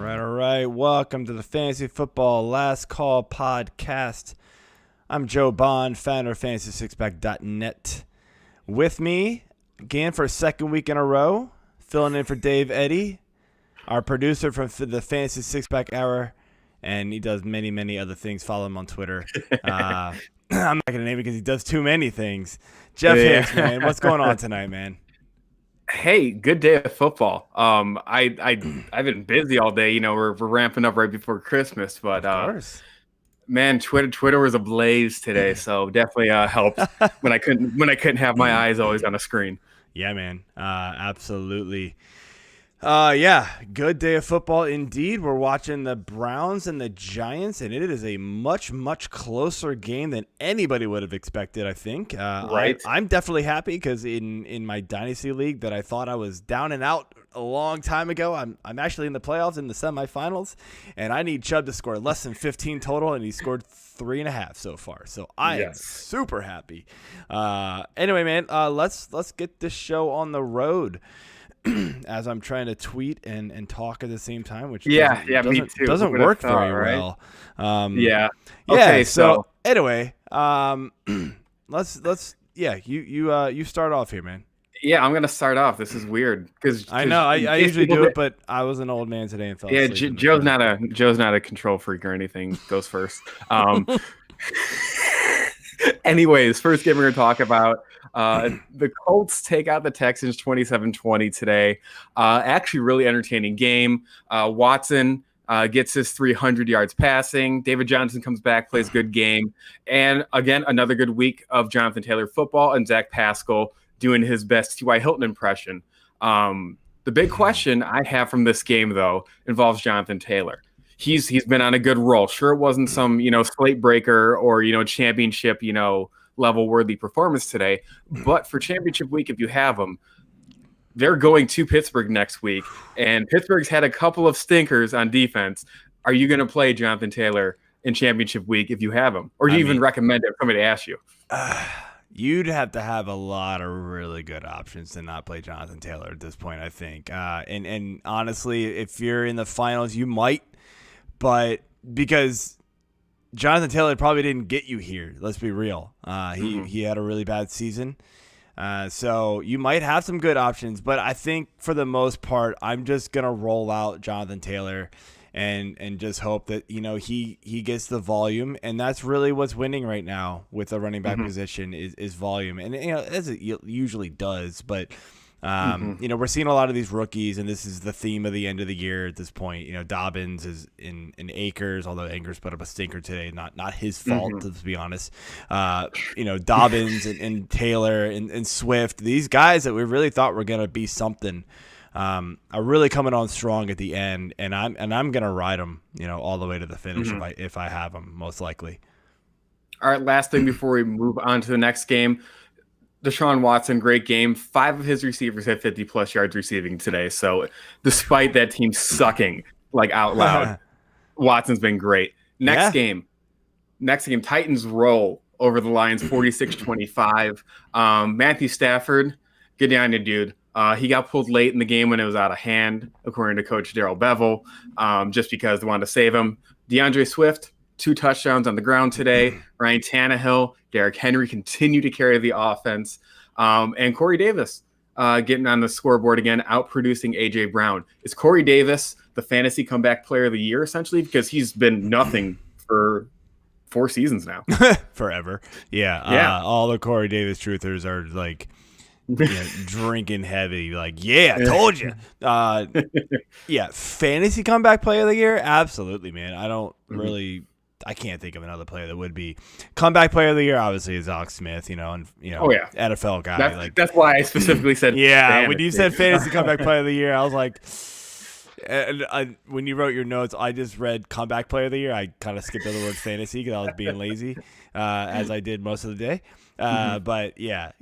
All right. Welcome to the Fantasy Football Last Call podcast. I'm Joe Bond, founder of FantasySixpack.net. With me, again for a second week in a row, filling in for Dave Eddy, our producer from the Fantasy Six-Pack Hour, and he does many, many other things. Follow him on Twitter. I'm not going to name it because he does too many things. Jeff Hicks, man. What's going on tonight, man? Hey, good day of football. I've been busy all day. You know, we're ramping up right before Christmas, but man, Twitter was ablaze today, so definitely helped when I couldn't have my eyes always on a screen. Yeah, man. Absolutely. Yeah, good day of football indeed. We're watching the Browns and the Giants, and it is a much, much closer game than anybody would have expected, I think. Right. I'm definitely happy because in my Dynasty League that I thought I was down and out a long time ago, I'm actually in the playoffs, in the semifinals, and I need Chubb to score less than 15 total, and he scored 3.5 so far. So I am super happy. Anyway, man, let's get this show on the road. As I'm trying to tweet and talk at the same time, which me too. Doesn't work very well. Okay, so anyway, let's you start off here, man. Yeah, I'm gonna start off. This is weird because I know I usually do it, but I was an old man today and fell asleep. Joe's not a control freak or anything. Goes first. Anyways, first game we're gonna talk about. The Colts take out the Texans 27-20 today. Actually, really entertaining game. Watson gets his 300 yards passing. David Johnson comes back, plays good game. And again, another good week of Jonathan Taylor football and Zach Pascal doing his best T.Y. Hilton impression. The big question I have from this game, though, involves Jonathan Taylor. He's been on a good roll. Sure, it wasn't some, slate breaker or, championship, level worthy performance today. But for championship week, if you have them, they're going to Pittsburgh next week. And Pittsburgh's had a couple of stinkers on defense. Are you going to play Jonathan Taylor in championship week if you have him? Or do you even recommend it if somebody asks you? You'd have to have a lot of really good options to not play Jonathan Taylor at this point, I think. And honestly, if you're in the finals, you might. But because Jonathan Taylor probably didn't get you here, let's be real. He had a really bad season. So you might have some good options, but I think for the most part, I'm just going to roll out Jonathan Taylor and just hope that, he gets the volume. And that's really what's winning right now with the running back position is volume. And, as it usually does, but we're seeing a lot of these rookies, and this is the theme of the end of the year at this point. Dobbins is in Akers, although Akers put up a stinker today, not his fault, to be honest. Dobbins and Taylor and Swift, these guys that we really thought were going to be something, are really coming on strong at the end, and I'm going to ride them, all the way to the finish if I have them, most likely. All right, last thing before we move on to the next game. Deshaun Watson, great game. 5 of his receivers had 50-plus yards receiving today. So despite that team sucking out loud, Watson's been great. Next game, Titans roll over the Lions 46-25. Matthew Stafford, good on you, dude. He got pulled late in the game when it was out of hand, according to Coach Darrell Bevel, just because they wanted to save him. DeAndre Swift, 2 touchdowns on the ground today. Ryan Tannehill, Derrick Henry continue to carry the offense. And Corey Davis getting on the scoreboard again, outproducing A.J. Brown. Is Corey Davis the fantasy comeback player of the year, essentially? Because he's been nothing for 4 seasons now. Forever. Yeah. All the Corey Davis truthers are drinking heavy. I told you. Fantasy comeback player of the year? Absolutely, man. I don't really... I can't think of another player that would be comeback player of the year. Obviously, is Alex Smith, NFL guy. That's why I specifically said. When you said fantasy comeback player of the year, I was like, and when you wrote your notes, I just read comeback player of the year. I kind of skipped over the word fantasy because I was being lazy, as I did most of the day. But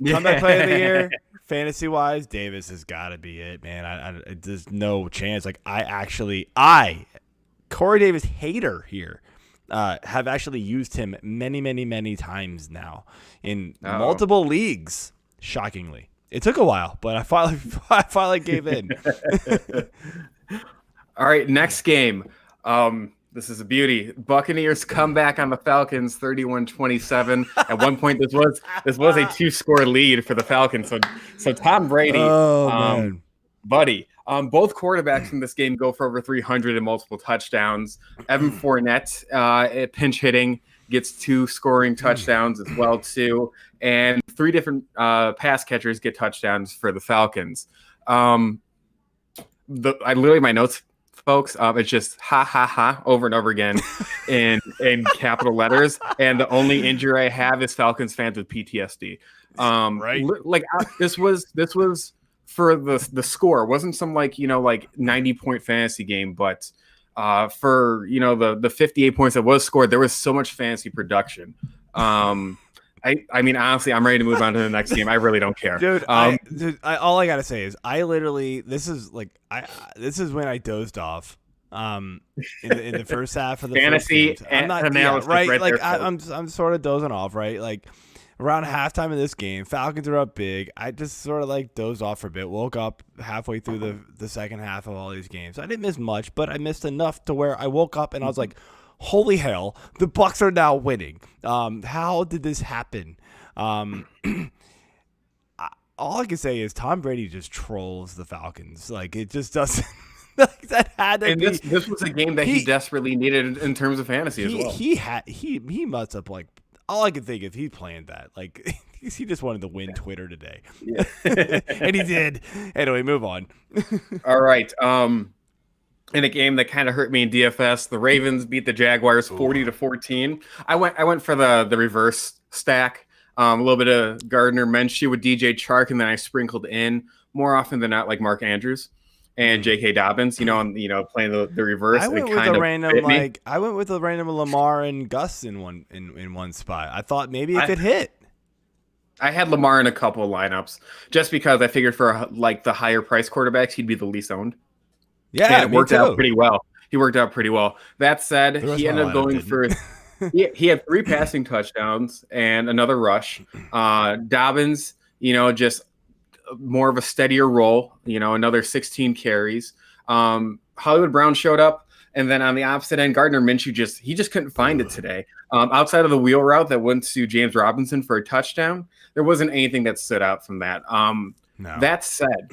comeback player of the year, fantasy wise, Davis has got to be it, man. There's no chance. Corey Davis hater here. Have actually used him many, many, many times now in multiple leagues. Shockingly, it took a while, but I finally gave in. All right, next game. This is a beauty. Buccaneers come back on the Falcons 31-27. At one point, this was a 2-score lead for the Falcons. So Tom Brady, Man. buddy. Both quarterbacks in this game go for over 300 and multiple touchdowns. Evan Fournette, at pinch hitting, gets 2 scoring touchdowns as well too, and 3 different pass catchers get touchdowns for the Falcons. I literally my notes, folks, it's just ha ha ha over and over again in capital letters, and the only injury I have is Falcons fans with PTSD. Right? Like this was for the score. It wasn't some like 90-point fantasy game, but for the 58 points that was scored, there was so much fantasy production. I mean, honestly, I'm ready to move on to the next game. I really don't care, dude. All I gotta say is, I literally this is when I dozed off. In the first half of the fantasy analysis, right? Like there, I'm sort of dozing off, right? Like around halftime of this game, Falcons are up big. I just sort of like dozed off for a bit. Woke up halfway through the second half of all these games. I didn't miss much, but I missed enough to where I woke up and I was like, holy hell, the Bucs are now winning. How did this happen? All I can say is Tom Brady just trolls the Falcons. Like, it just doesn't. That had to and be. This was a game that he desperately needed in terms of fantasy as well. He must have, like, all I can think is he planned that. Like, he just wanted to win Twitter today. Yeah. And he did. Anyway, move on. All right. In a game that kind of hurt me in DFS, the Ravens beat the Jaguars 40-14. I went for the reverse stack. A little bit of Gardner Minshew with DJ Chark, and then I sprinkled in more often than not like Mark Andrews and J.K. Dobbins. Playing the reverse. I went with a random Lamar and Gus in one spot. I thought maybe it could hit. I had Lamar in a couple of lineups just because I figured for like the higher price quarterbacks, he'd be the least owned. Yeah, and it worked out pretty well. He worked out pretty well. That said, he ended up going for he had 3 passing touchdowns and another rush. Dobbins, just more of a steadier role, another 16 carries. Hollywood Brown showed up, and then on the opposite end, Gardner Minshew just couldn't find it today. Outside of the wheel route that went to James Robinson for a touchdown, there wasn't anything that stood out from that. No. That said,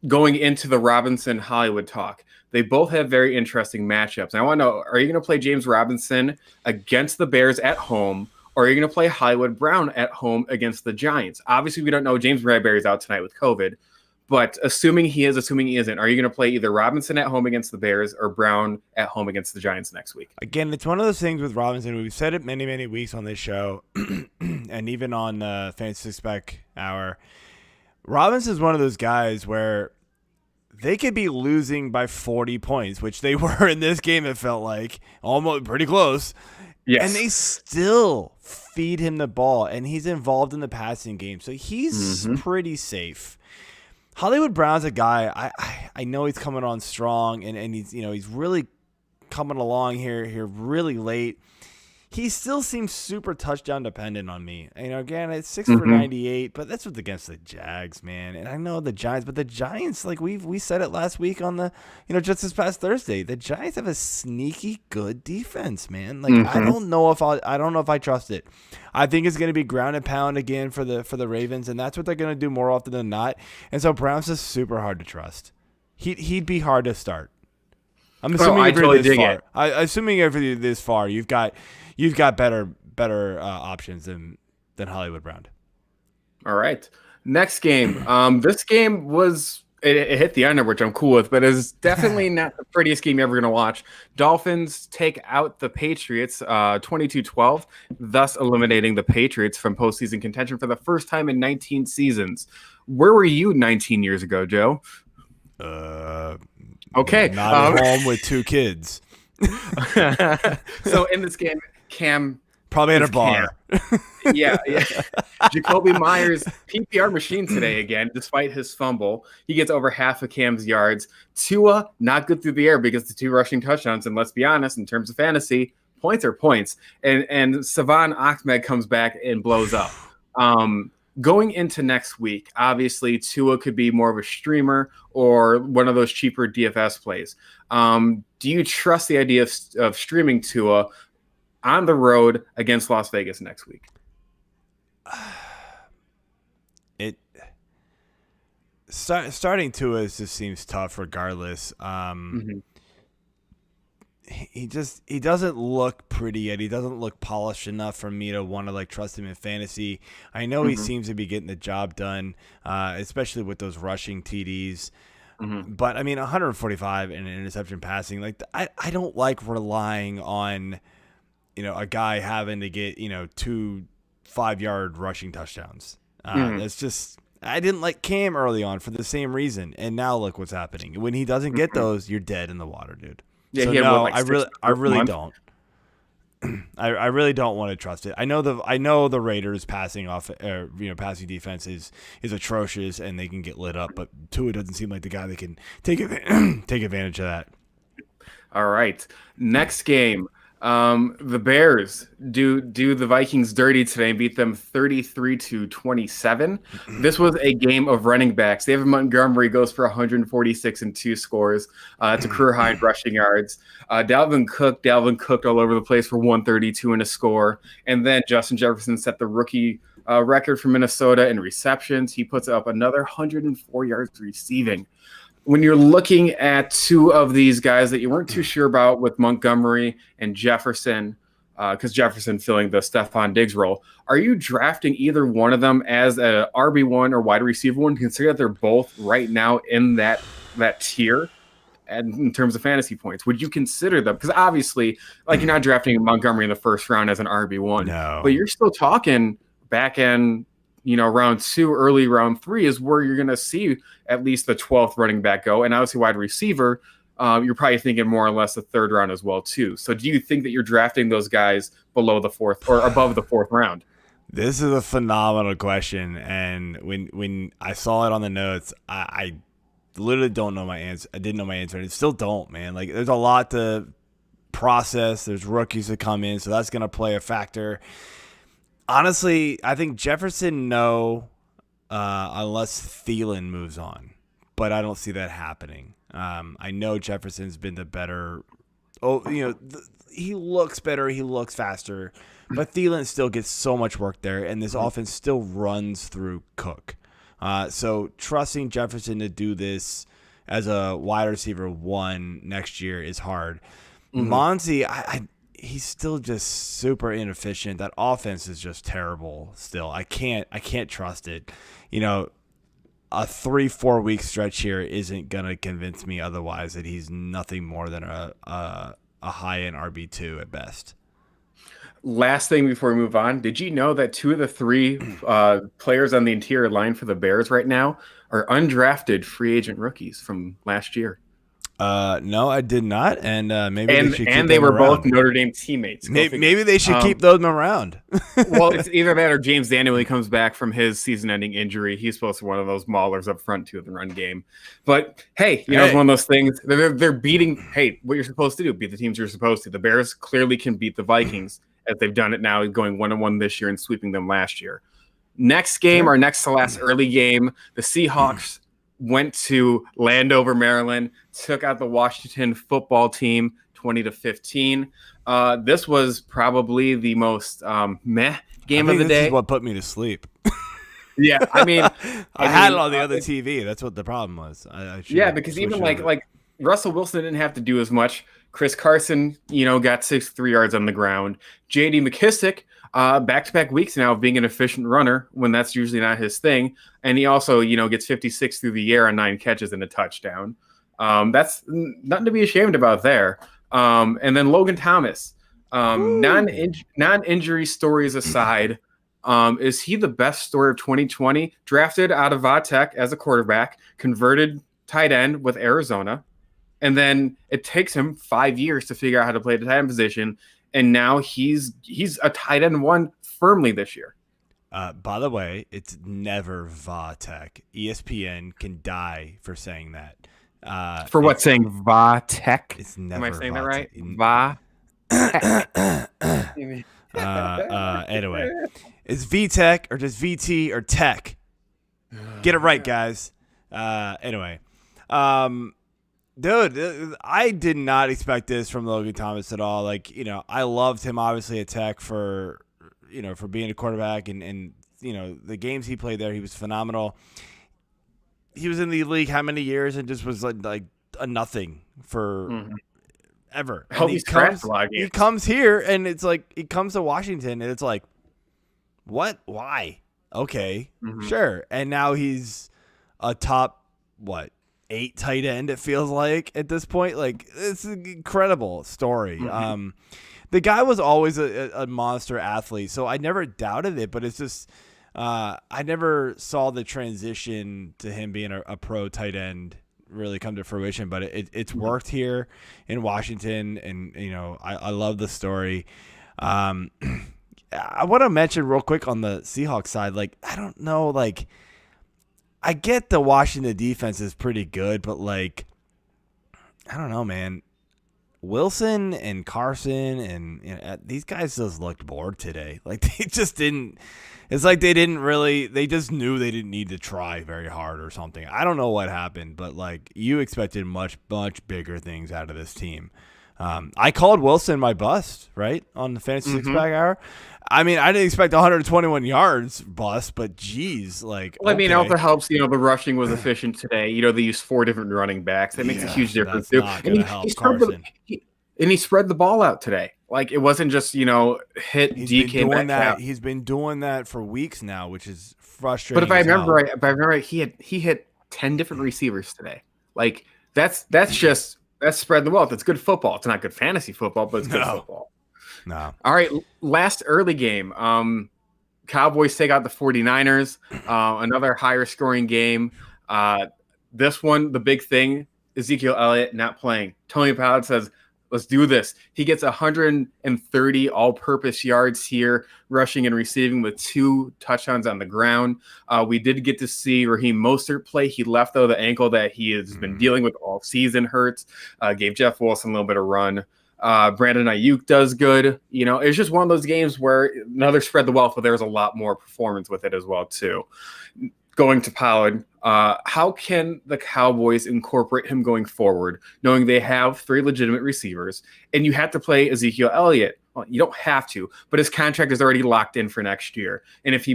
going into the Robinson Hollywood talk, they both have very interesting matchups. And I want to know, are you going to play James Robinson against the Bears at home, or are you going to play Hollywood Brown at home against the Giants? Obviously, we don't know. James Bradbury's out tonight with COVID, but assuming he isn't, are you going to play either Robinson at home against the Bears or Brown at home against the Giants next week? Again, it's one of those things with Robinson. We've said it many, many weeks on this show, and even on Fantasy Spec Hour. Robinson's one of those guys where they could be losing by 40 points, which they were in this game, it felt like. Almost pretty close. Yes. And they still feed him the ball, and he's involved in the passing game. So he's pretty safe. Hollywood Brown's a guy, I know he's coming on strong, and he's really coming along here really late. He still seems super touchdown dependent on me. Again, it's 6 for 98, but that's against the Jags, man. And I know the Giants, but the Giants, like we said it last week on the, just this past Thursday, the Giants have a sneaky good defense, man. Like I don't know if I trust it. I think it's going to be ground and pound again for the Ravens, and that's what they're going to do more often than not. And so Brown's just super hard to trust. He'd be hard to start. I'm assuming assuming if you're this far, you've got better options than Hollywood Brown. All right. Next game. This game was it hit the under, which I'm cool with, but it's definitely not the prettiest game you're ever going to watch. Dolphins take out the Patriots 22-12, thus eliminating the Patriots from postseason contention for the first time in 19 seasons. Where were you 19 years ago, Joe? Okay. Not at home with 2 kids. So in this game, Cam probably at a bar. Yeah. Jacoby Myers PPR machine today again, despite his fumble. He gets over half of Cam's yards. Tua not good through the air because the 2 rushing touchdowns. And let's be honest, in terms of fantasy, points are points. And Savon Ahmed comes back and blows up. Going into next week, obviously Tua could be more of a streamer or one of those cheaper DFS plays. Do you trust the idea of streaming Tua on the road against Las Vegas next week? Starting Tua just seems tough regardless. He doesn't look pretty yet. He doesn't look polished enough for me to want to like trust him in fantasy. I know he seems to be getting the job done, especially with those rushing TDs. But I mean, 145 and an interception passing, like I don't like relying on, a guy having to get 2 5-yard rushing touchdowns. That's just. I didn't like Cam early on for the same reason, and now look what's happening. When he doesn't get those, you're dead in the water, dude. Yeah, so no, I really don't. I really don't want to trust it. I know the Raiders passing defense is atrocious and they can get lit up, but Tua doesn't seem like the guy that can take advantage of that. All right, next game. The Bears do the Vikings dirty today and beat them 33-27. This was a game of running backs. David Montgomery goes for 146 and 2 scores. It's a career high in rushing yards. Dalvin cooked all over the place for 132 and a score. And then Justin Jefferson set the rookie record for Minnesota in receptions. He puts up another 104 yards receiving. When you're looking at two of these guys that you weren't too sure about with Montgomery and Jefferson, because Jefferson filling the Stephon Diggs role, are you drafting either one of them as a RB1 or wide receiver one? Consider that they're both right now in that tier, and in terms of fantasy points, would you consider them? Because obviously, like you're not drafting Montgomery in the first round as an RB1, no. But you're still talking back end. Round 2, early round 3 is where you're going to see at least the 12th running back go. And obviously wide receiver, you're probably thinking more or less the 3rd round as well, too. So do you think that you're drafting those guys below the 4th or above the 4th round? This is a phenomenal question. And when I saw it on the notes, I literally don't know my answer. I didn't know my answer. And I still don't, man. Like, there's a lot to process. There's rookies that come in, so that's going to play a factor. Honestly, I think Jefferson, no, unless Thielen moves on. But I don't see that happening. I know Jefferson's been the better. He looks better. He looks faster. But Thielen still gets so much work there, and this offense still runs through Cook. So trusting Jefferson to do this as a wide receiver 1 next year is hard. Monty, he's still just super inefficient. That offense is just terrible still. I can't trust it. A 3-4 week stretch here isn't going to convince me otherwise that he's nothing more than a high-end RB2 at best. Last thing before we move on, did you know that 2 of the 3 players on the interior line for the Bears right now are undrafted free agent rookies from last year? No, I did not, and maybe they should keep they were around. both Notre Dame teammates. Maybe they should keep those around. Well, it's either that or James Daniel when he comes back from his season-ending injury. He's supposed to be one of those maulers up front too in the run game. But hey, it's one of those things. They're beating. Hey, what you're supposed to do? Beat the teams you're supposed to. The Bears clearly can beat the Vikings as they've done it now, going 1-1 this year and sweeping them last year. Next game, our next to last early game, the Seahawks went to Landover, Maryland, took out the Washington football team 20-15. This was probably the most meh game of the day. This is what put me to sleep. Yeah, I mean, I had it on the other TV. That's what the problem was. Because even like Russell Wilson didn't have to do as much. Chris Carson, got 63 yards on the ground. J.D. McKissick, back-to-back weeks now of being an efficient runner when that's usually not his thing. And he also, gets 56 through the air on 9 catches and a touchdown. That's nothing to be ashamed about there. And then Logan Thomas, non-injury stories aside, is he the best story of 2020? Drafted out of Va-Tech as a quarterback, converted tight end with Arizona. And then it takes him 5 years to figure out how to play the tight end position. And now he's a tight end 1 firmly this year. By the way, it's never Va-Tech. ESPN can die for saying that. For what, saying Va-Tech? It's never. Am I saying Va-Tech. that right? Va. Anyway, it's VTech or just VT or Tech. Get it right, guys. Anyway, dude, I did not expect this from Logan Thomas at all. Like, I loved him obviously at Tech for being a quarterback and the games he played there, he was phenomenal. He was in the league how many years and just was like a nothing for ever. And he comes here and it's like he comes to Washington and it's like, what? Why? Okay, sure. And now he's a top 8 tight end. It feels like at this point, like it's an incredible story. The guy was always a monster athlete, so I never doubted it. But it's just I never saw the transition to him being a pro tight end really come to fruition. But it's worked here in Washington, and I love the story. I want to mention real quick on the Seahawks side, like I don't know, like I get the Washington defense is pretty good, but like I don't know, man. Wilson and Carson and these guys just looked bored today. Like they just didn't. It's like they didn't really. They just knew they didn't need to try very hard or something. I don't know what happened, but like you expected much bigger things out of this team. I called Wilson my bust, right, on the Fantasy Six Pack Hour. I mean, I didn't expect 121 yards bust, but geez, like. Well, I mean, it also helps. The rushing was efficient today. They used 4 different running backs. That makes a huge difference too. And he spread the ball out today. Like it wasn't just hit DK Metcalf. He's been doing that for weeks now, which is frustrating. But if I remember right, he hit 10 different receivers today. Like that's spread the wealth. It's good football. It's not good fantasy football, but it's good football. No. All right, last early game. Cowboys take out the 49ers. Another higher scoring game. This one, the big thing, Ezekiel Elliott not playing. Tony Pollard says, let's do this. He gets 130 all-purpose yards here, rushing and receiving with 2 touchdowns on the ground. We did get to see Raheem Mostert play. He left, though, the ankle that he has been dealing with all season hurts. Gave Jeff Wilson a little bit of run. Brandon Ayuk does good. It's just one of those games where another spread the wealth, but there's a lot more performance with it as well, too. Going to Pollard, how can the Cowboys incorporate him going forward, knowing they have 3 legitimate receivers, and you have to play Ezekiel Elliott? Well, you don't have to, but his contract is already locked in for next year. And if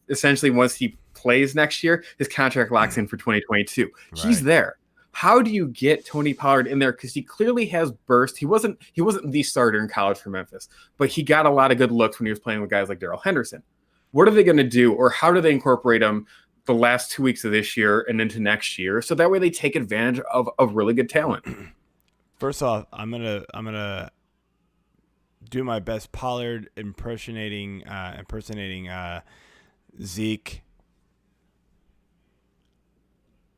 essentially once he plays next year, his contract locks in for 2022. Right. He's there. How do you get Tony Pollard in there? Because he clearly has burst. He wasn't the starter in college for Memphis, but he got a lot of good looks when he was playing with guys like Darrell Henderson. What are they going to do, or how do they incorporate him the last 2 weeks of this year and into next year, so that way they take advantage of really good talent? First off, I'm gonna do my best Pollard impersonating Zeke.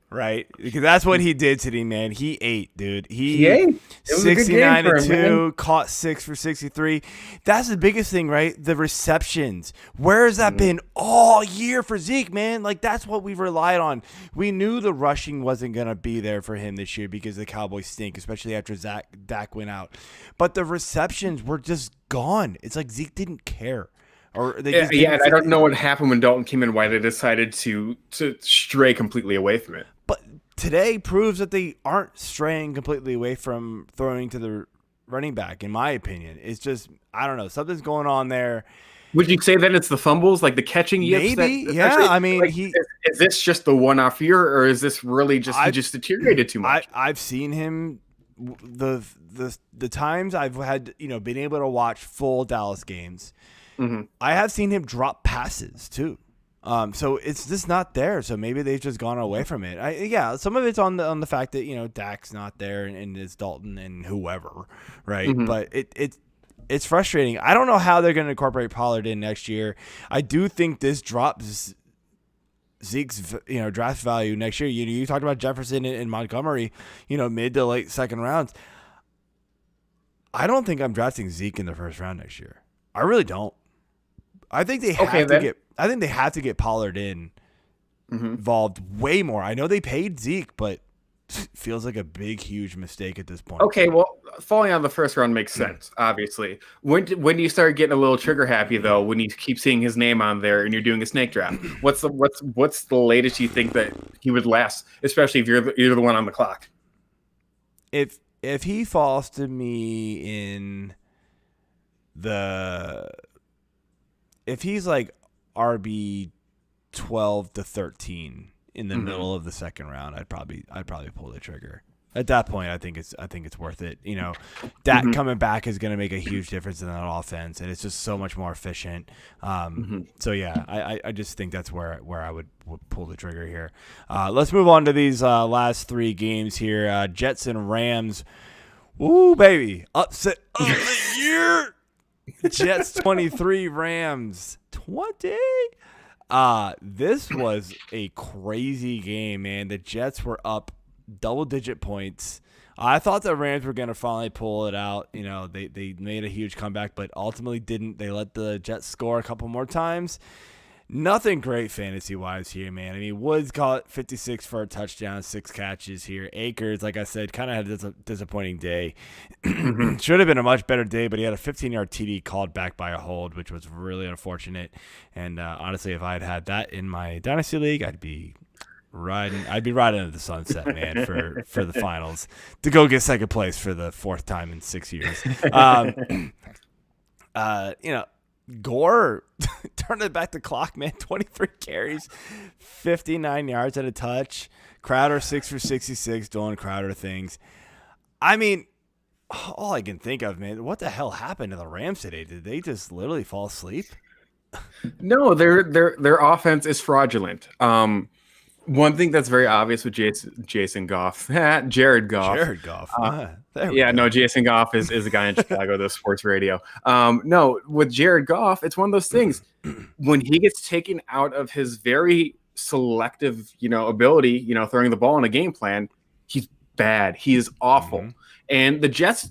Right, because that's what he did today, man. He ate, dude. He ate. 69-2, caught 6 for 63. That's the biggest thing, right? The receptions. Where has that been all year for Zeke, man? Like that's what we relied on. We knew the rushing wasn't gonna be there for him this year because the Cowboys stink, especially after Dak went out. But the receptions were just gone. It's like Zeke didn't care. I don't know what happened when Dalton came in, why they decided to stray completely away from it. But today proves that they aren't straying completely away from throwing to the running back, in my opinion. It's just, I don't know, something's going on there. Would you say that it's the fumbles, like the catching yips? Maybe, yeah. I mean, is this just the one-off year, or is this really just he just deteriorated too much? I've seen him the times I've had been able to watch full Dallas games. I have seen him drop passes too. So it's just not there. So maybe they've just gone away from it. Some of it's on the fact that Dak's not there and it's Dalton and whoever, right? But it's frustrating. I don't know how they're going to incorporate Pollard in next year. I do think this drops Zeke's draft value next year. You talked about Jefferson and Montgomery, mid to late second rounds. I don't think I'm drafting Zeke in the first round next year. I really don't. I think they have to get Pollard involved way more. I know they paid Zeke, but it feels like a big, huge mistake at this point. Okay, well, falling out of the first round makes sense, obviously. When do you start getting a little trigger happy though? When you keep seeing his name on there and you're doing a snake draft, what's the latest you think that he would last, especially if you're the one on the clock? If he falls to me if he's like RB 12 to 13 in the middle of the second round, I'd probably pull the trigger. At that point, I think it's worth it. You know, Dak coming back is going to make a huge difference in that offense, and it's just so much more efficient. So yeah, I just think that's where I would pull the trigger here. Let's move on to these last three games here. Jets and Rams. Ooh, baby, upset of the year. Jets 23, Rams 20. This was a crazy game, man. The Jets were up double-digit points. I thought the Rams were going to finally pull it out. You know, they made a huge comeback, but ultimately didn't. They let the Jets score a couple more times. Nothing great fantasy-wise here, man. I mean, Woods caught 56 for a touchdown, 6 catches here. Akers, like I said, kind of had a disappointing day. Should have been a much better day, but he had a 15-yard TD called back by a hold, which was really unfortunate. And honestly, if I had had that in my Dynasty League, I'd be riding into the sunset, man, for the finals to go get second place for the 4th time in 6 years. You know, Gore turning back the clock, man. 23 carries, 59 yards and a touch. Crowder 6 for 66, doing Crowder things. I mean, all I can think of, man, what the hell happened to the Rams today? Did they just literally fall asleep? No, their offense is fraudulent. One thing that's very obvious with Jason Goff, Jared Goff. Jared Goff. No, Jason Goff is a guy in Chicago, the sports radio. No, with Jared Goff, it's one of those things. When he gets taken out of his very selective, ability, throwing the ball in a game plan, he's bad. He is awful. And the Jets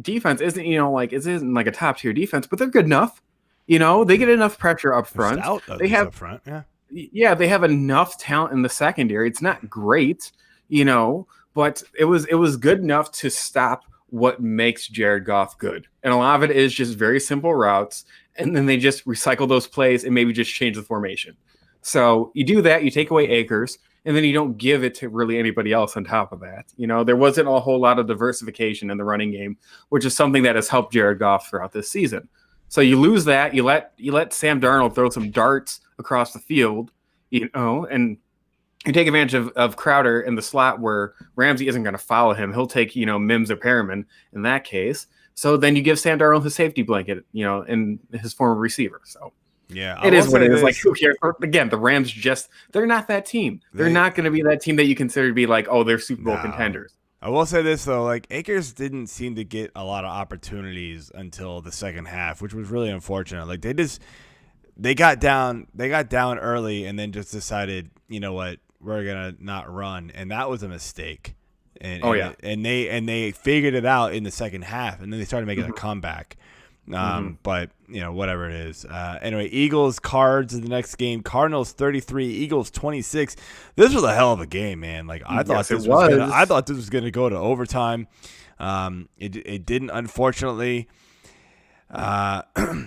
defense isn't, isn't like a top tier defense, but they're good enough. They get enough pressure up front. They have up front, yeah. Yeah, they have enough talent in the secondary. It's not great, but it was good enough to stop what makes Jared Goff good. And a lot of it is just very simple routes, and then they just recycle those plays and maybe just change the formation. So you do that, you take away Akers, and then you don't give it to really anybody else on top of that. There wasn't a whole lot of diversification in the running game, which is something that has helped Jared Goff throughout this season. So you lose that, you let Sam Darnold throw some darts across the field, and you take advantage of Crowder in the slot where Ramsey isn't going to follow him. He'll take, Mims or Perriman in that case. So then you give Sam Darnold his safety blanket, in his former receiver. So yeah, it is what it is. Like, who cares? Again, the Rams they're not that team. They're not going to be that team that you consider to be like, oh, they're Super Bowl contenders. I will say this, though, like Akers didn't seem to get a lot of opportunities until the second half, which was really unfortunate. Like they got down early and then just decided, you know what, we're going to not run. And that was a mistake. And they figured it out in the second half, and then they started making a comeback. But whatever it is. Anyway, Eagles, Cards in the next game. Cardinals 33, Eagles 26. This was a hell of a game, man. Like I thought this was gonna go to overtime. It didn't, unfortunately. Jalen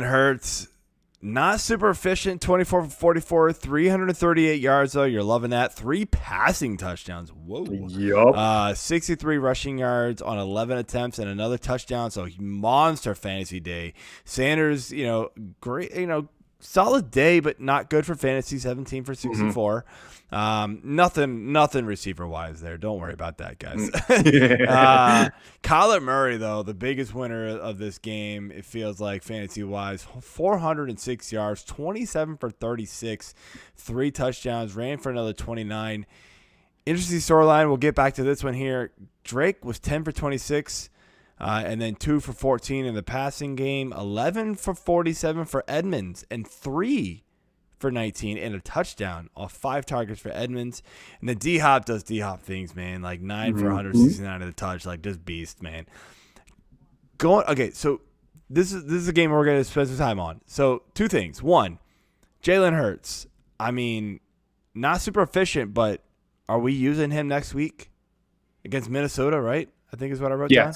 Hurts, not super efficient, 24 for 44, 338 yards, though. You're loving that. 3 passing touchdowns. Whoa. Yup. 63 rushing yards on 11 attempts and another touchdown. So monster fantasy day. Sanders, great, solid day, but not good for fantasy, 17 for 64. Nothing receiver-wise there. Don't worry about that, guys. Kyler Murray, though, the biggest winner of this game, it feels like fantasy-wise, 406 yards, 27 for 36, 3 touchdowns, ran for another 29. Interesting storyline. We'll get back to this one here. Drake was 10 for 26. And then 2 for 14 in the passing game, 11 for 47 for Edmonds, and 3 for 19 and a touchdown off 5 targets for Edmonds. And then D-Hop does D-Hop things, man, like 9 for 169 at a touch, like just beast, man. Okay, so this is a game we're going to spend some time on. So 2 things. 1, Jalen Hurts. I mean, not super efficient, but are we using him next week against Minnesota, right? I think is what I wrote down.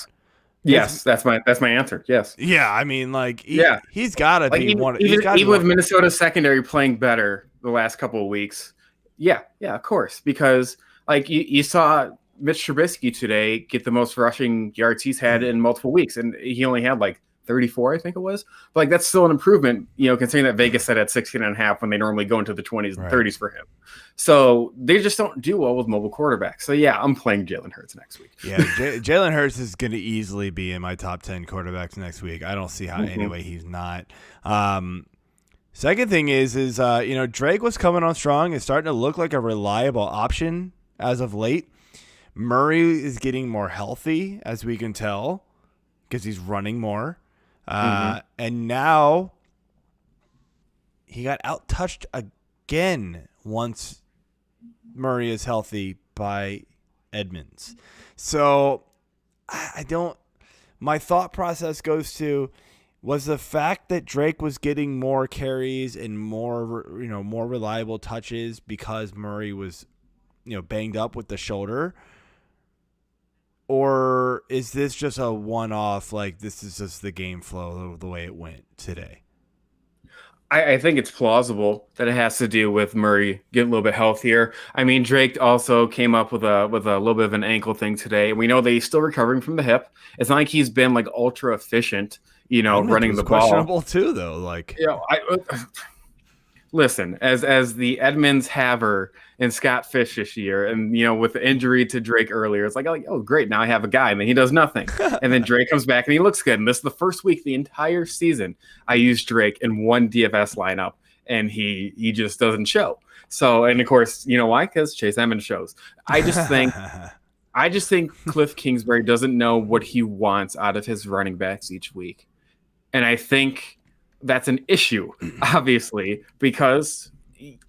Yes, that's my answer. Yes. Yeah, I mean, like, he's got to like be even, one. Even with Minnesota's secondary playing better the last couple of weeks. Yeah, of course. Because like you saw Mitch Trubisky today get the most rushing yards he's had in multiple weeks, and he only had like 34, I think it was. But like that's still an improvement, considering that Vegas set at 16.5 when they normally go into the 20s and 30s for him. So they just don't do well with mobile quarterbacks. So yeah, I'm playing Jalen Hurts next week. Yeah, Jalen Hurts is going to easily be in my top 10 quarterbacks next week. I don't see how anyway he's not. Second thing is Drake was coming on strong and starting to look like a reliable option as of late. Murray is getting more healthy, as we can tell, because he's running more. And now he got out-touched again once Murray is healthy by Edmonds. So my thought process goes to, was the fact that Drake was getting more carries and more reliable touches because Murray was, banged up with the shoulder? Or is this just a one-off, like this is just the game flow the way it went today? I think it's plausible that it has to do with Murray getting a little bit healthier. I mean, Drake also came up with a little bit of an ankle thing today. We know that he's still recovering from the hip. It's not like he's been like ultra efficient, running the ball. Questionable too, though. Like, listen, as the Edmonds haver and Scott Fish this year, and with the injury to Drake earlier, it's like, oh great, now I have a guy, and then he does nothing. And then Drake comes back and he looks good. And this is the first week the entire season I used Drake in one DFS lineup, and he just doesn't show. So, and of course, you know why? Because Chase Edmonds shows. I just think Cliff Kingsbury doesn't know what he wants out of his running backs each week. And I think that's an issue, obviously, because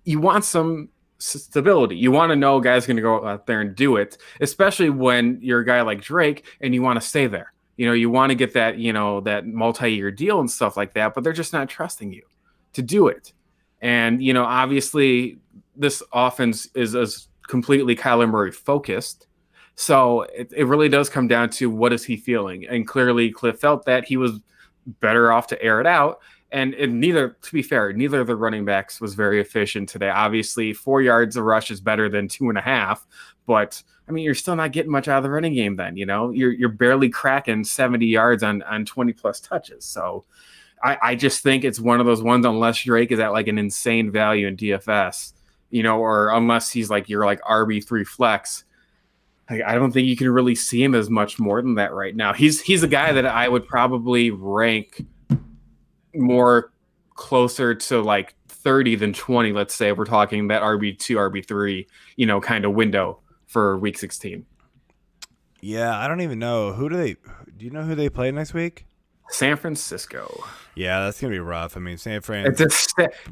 you want some stability. You want to know a guy's going to go out there and do it, especially when you're a guy like Drake and you want to stay there. You want to get that, that multi-year deal and stuff like that, but they're just not trusting you to do it. And, obviously this offense is completely Kyler Murray focused. So it really does come down to what is he feeling? And clearly Cliff felt that he was better off to air it out. And neither of the running backs was very efficient today. Obviously, 4 yards a rush is better than 2.5, but I mean, you're still not getting much out of the running game. Then you're barely cracking 70 yards on 20 plus touches. So I just think it's one of those ones. Unless Drake is at like an insane value in DFS, or unless he's like your like RB3 flex. I don't think you can really see him as much more than that right now. He's a guy that I would probably rank more closer to like 30 than 20, let's say, if we're talking that RB2, RB3, kind of window for week 16. Yeah, I don't even know. Do you know who they play next week? San Francisco. Yeah, that's going to be rough. I mean, San Fran. It's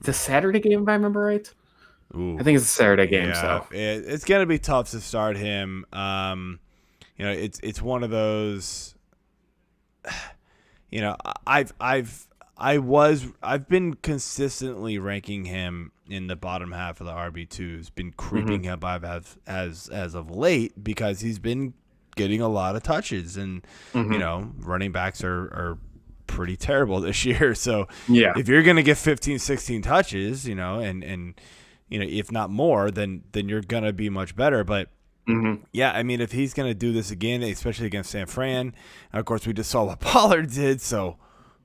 a Saturday game, if I remember right. Ooh. I think it's a Saturday game. Yeah, so it's going to be tough to start him. It's one of those, I've been consistently ranking him in the bottom half of the RB2s, been creeping up as of late because he's been getting a lot of touches, and running backs are pretty terrible this year. So if you're going to get 15, 16 touches, and if not more, then you're going to be much better. But yeah, I mean, if he's going to do this again, especially against San Fran, and of course we just saw what Pollard did, so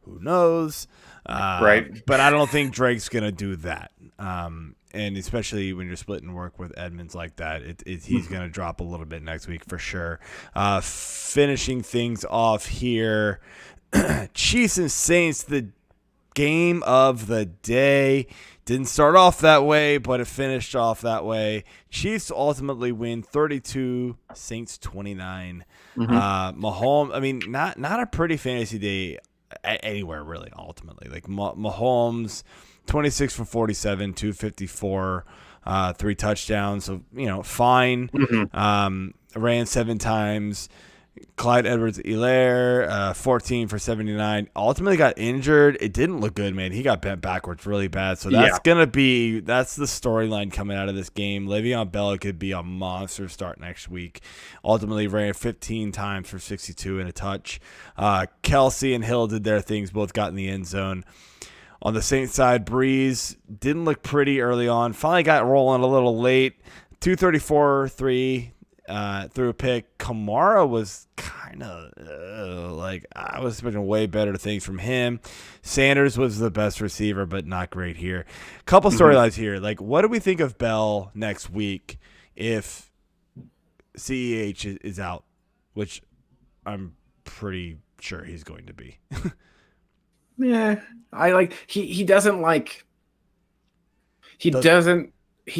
who knows? Right. But I don't think Drake's going to do that. And especially when you're splitting work with Edmonds like that, he's going to drop a little bit next week for sure. Finishing things off here, Chiefs and Saints, the game of the day. Didn't start off that way, but it finished off that way. Chiefs ultimately win 32, Saints 29. Mahomes, I mean, not a pretty fantasy day anywhere really, ultimately. Like Mahomes, 26 for 47, 254, 3 touchdowns. So, fine. Ran 7 times. Clyde Edwards-Helaire, 14 for 79. Ultimately got injured. It didn't look good, man. He got bent backwards really bad. So that's that's the storyline coming out of this game. Le'Veon Bell could be a monster start next week. Ultimately ran 15 times for 62 and a touch. Kelsey and Hill did their things. Both got in the end zone. On the Saints side, Brees didn't look pretty early on. Finally got rolling a little late. 234-3. Through a pick. Kamara was kind of I was expecting way better things from him. Sanders was the best receiver, but not great here. Couple storylines here. Like, what do we think of Bell next week if CEH is out, which I'm pretty sure he's going to be. Yeah, he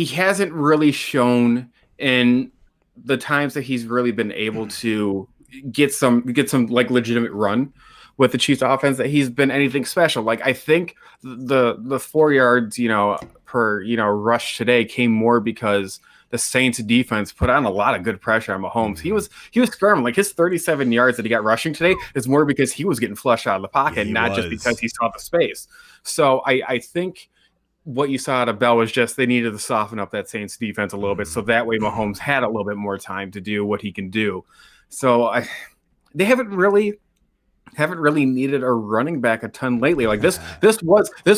hasn't really shown in the times that he's really been able to get some like legitimate run with the Chiefs offense that he's been anything special. Like, I think the 4 yards, per, rush today came more because the Saints defense put on a lot of good pressure on Mahomes. He was scrambling. Like, his 37 yards that he got rushing today is more because he was getting flushed out of the pocket, just because he saw the space. So I think what you saw out of Bell was just they needed to soften up that Saints defense a little bit, so that way Mahomes had a little bit more time to do what he can do. So they haven't really needed a running back a ton lately. Like, this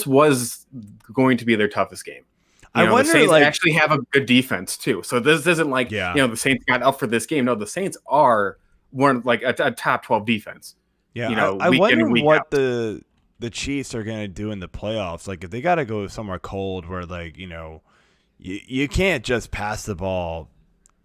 was going to be their toughest game. I wonder, the Saints actually have a good defense too. So this isn't like the Saints got up for this game. No, the Saints are a top 12 defense. Yeah, I wonder what the Chiefs are going to do in the playoffs. Like, if they got to go somewhere cold where, you can't just pass the ball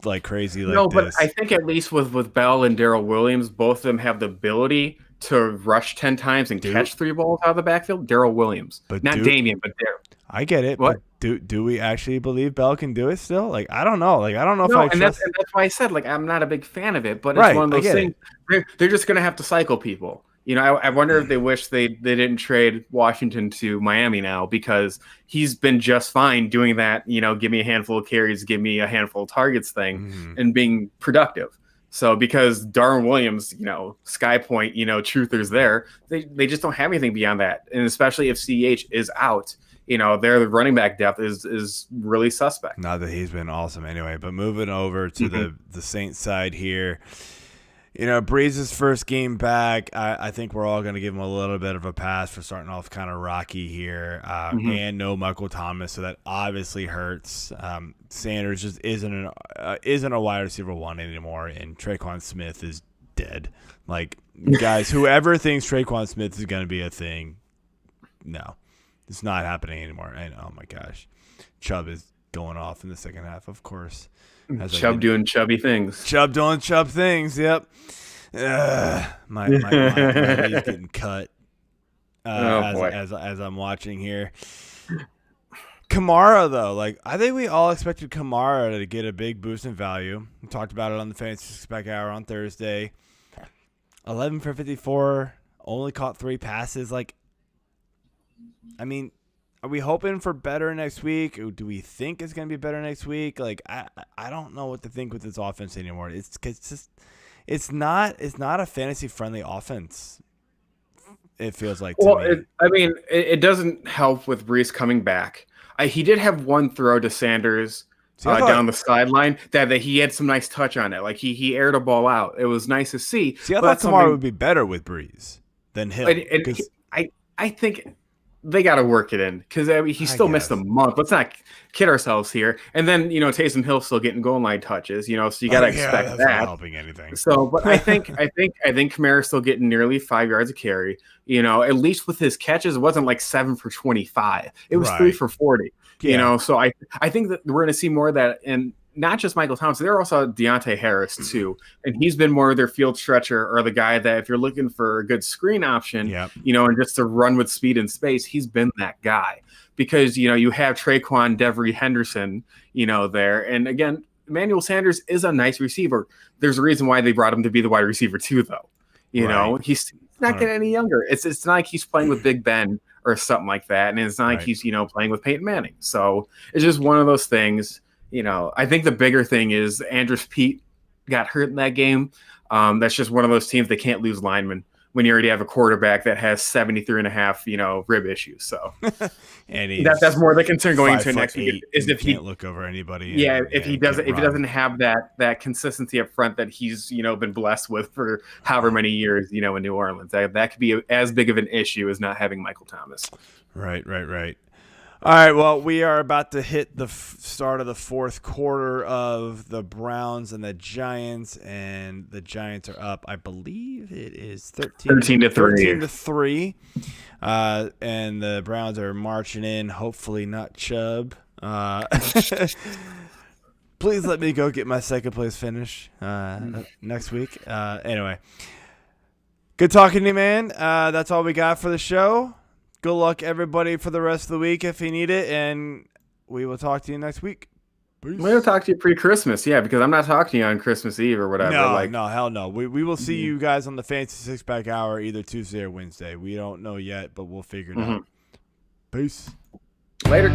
like crazy like this. No, but I think at least with Bell and Darrell Williams, both of them have the ability to rush 10 times and catch 3 balls out of the backfield. Darrell Williams. But not Damian, but Darrell. I get it. What? But do we actually believe Bell can do it still? Like, I don't know. Like, I don't know if I trust. And that's why I said, I'm not a big fan of it. But it's one of those things. They're just going to have to cycle people. I wonder if they wish they didn't trade Washington to Miami now, because he's been just fine doing that, give me a handful of carries, give me a handful of targets thing, and being productive. So because Darwin Williams, Sky Point, truthers there, they just don't have anything beyond that. And especially if CEH is out, their running back depth is really suspect. Not that he's been awesome anyway, but moving over to the Saints side here. Brees' first game back, I think we're all going to give him a little bit of a pass for starting off kind of rocky here. And no Michael Thomas, so that obviously hurts. Sanders just isn't a wide receiver one anymore, and Traquan Smith is dead. Like, guys, whoever thinks Traquan Smith is going to be a thing, no, it's not happening anymore. And oh my gosh, Chubb is going off in the second half, of course. Chubb doing chubby things. Chubb doing Chubb things. Yep. My lead's getting cut as I'm watching here. Kamara, though, I think we all expected Kamara to get a big boost in value. We talked about it on the Fantasy Spec Hour on Thursday. 11 for 54, only caught 3 passes. Are we hoping for better next week? Or do we think it's going to be better next week? I don't know what to think with this offense anymore. It's not a fantasy friendly offense. It feels like to me. It doesn't help with Brees coming back. He did have one throw to Sanders down the sideline that he had some nice touch on it. He aired a ball out. It was nice to see. I thought Kamara would be better with Brees than him. I think they got to work it in, because he still missed a month. Let's not kid ourselves here. And then Taysom Hill still getting goal line touches. So you got to expect that's that. Not helping anything. So, but I think Kamara's still getting nearly 5 yards a carry. At least with his catches, it wasn't 7 for 25. It was 3 for 40. So I think that we're going to see more of that. And not just Michael Thomas, they're also Deontay Harris too. And he's been more of their field stretcher, or the guy that if you're looking for a good screen option, and just to run with speed and space, he's been that guy. Because, you have Traquan, Devery Henderson, there. And again, Emmanuel Sanders is a nice receiver. There's a reason why they brought him to be the wide receiver too, though. He's not getting any younger. It's not like he's playing with Big Ben or something like that. And it's not like he's, playing with Peyton Manning. So it's just one of those things. I think the bigger thing is Andrews Pete got hurt in that game. That's just one of those teams they can't lose linemen when you already have a quarterback that has 73.5, rib issues. So and that's more the concern going into next week is if he can't look over anybody. Yeah, if he doesn't have that consistency up front that he's been blessed with for however many years in New Orleans, that could be as big of an issue as not having Michael Thomas. Right. All right, well, we are about to hit the start of the fourth quarter of the Browns and the Giants, and the Giants are up. I believe it is 13 to 3. And the Browns are marching in, hopefully not Chubb. Please let me go get my second place finish next week. Anyway, good talking to you, man. That's all we got for the show. Good luck, everybody, for the rest of the week if you need it, and we will talk to you next week. Peace. We'll talk to you pre-Christmas, because I'm not talking to you on Christmas Eve or whatever. No, hell no. We will see you guys on the Fancy Six-Pack Hour either Tuesday or Wednesday. We don't know yet, but we'll figure it out. Peace. Later.